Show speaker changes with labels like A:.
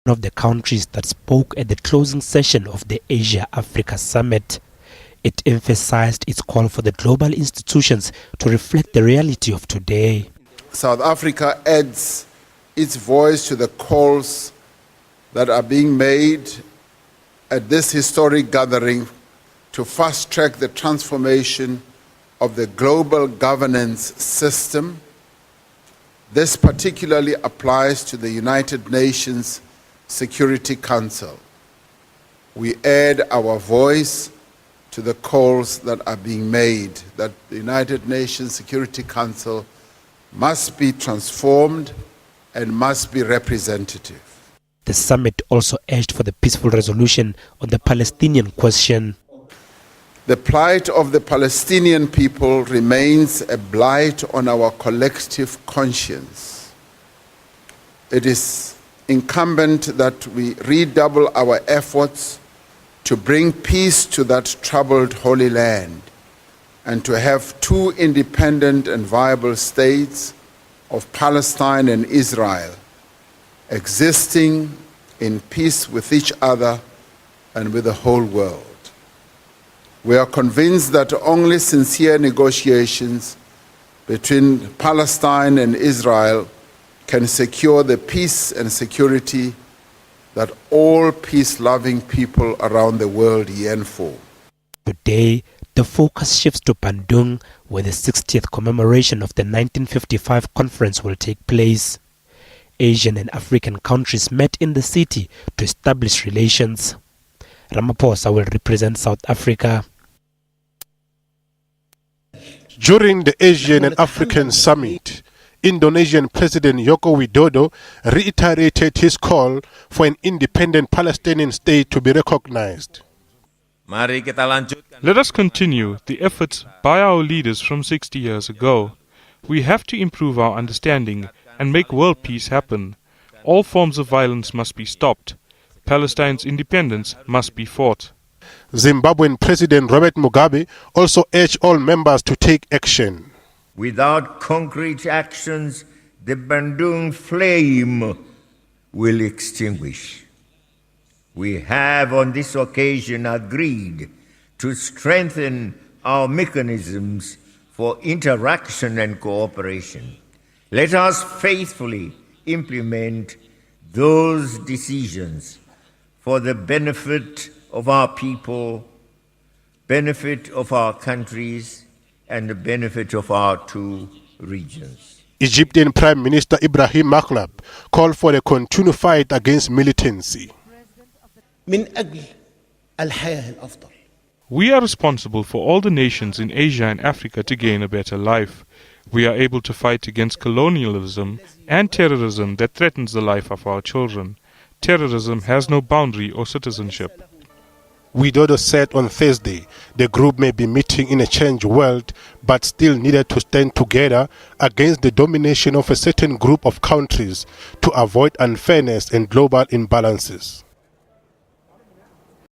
A: One of the countries that spoke at the closing session of the Asia-Africa Summit. It emphasized its call for the global institutions to reflect the reality of today.
B: South Africa adds its voice to the calls that are being made at this historic gathering to fast-track the transformation of the global governance system. This particularly applies to the United Nations Security Council. We add our voice to the calls that are being made that the United Nations Security Council must be transformed and must be representative.
A: The summit also urged for the peaceful resolution of the Palestinian question.
B: The plight of the Palestinian people remains a blight on our collective conscience. It is incumbent that we redouble our efforts to bring peace to that troubled Holy Land and to have two independent and viable states of Palestine and Israel existing in peace with each other and with the whole world. We are convinced that only sincere negotiations between Palestine and Israel can secure the peace and security that all peace-loving people around the world yearn for.
A: Today, the focus shifts to Bandung, where the 60th commemoration of the 1955 conference will take place. Asian and African countries met in the city to establish relations. Ramaphosa will represent South Africa.
C: During the Asian and African Summit, Indonesian President Joko Widodo reiterated his call for an independent Palestinian state to be recognized.
D: Let us continue the efforts by our leaders from 60 years ago. We have to improve our understanding and make world peace happen. All forms of violence must be stopped. Palestine's independence must be fought.
C: Zimbabwean President Robert Mugabe also urged all members to take action.
E: Without concrete actions, the Bandung flame will extinguish. We have on this occasion agreed to strengthen our mechanisms for interaction and cooperation. Let us faithfully implement those decisions for the benefit of our people, benefit of our countries, and the benefit of our two regions.
C: Egyptian Prime Minister Ibrahim Makhlab called for a continued fight against militancy.
D: We are responsible for all the nations in Asia and Africa to gain a better life. We are able to fight against colonialism and terrorism that threatens the life of our children. Terrorism has no boundary or citizenship.
C: Widodo said on Thursday the group may be meeting in a changed world but still needed to stand together against the domination of a certain group of countries to avoid unfairness and global imbalances.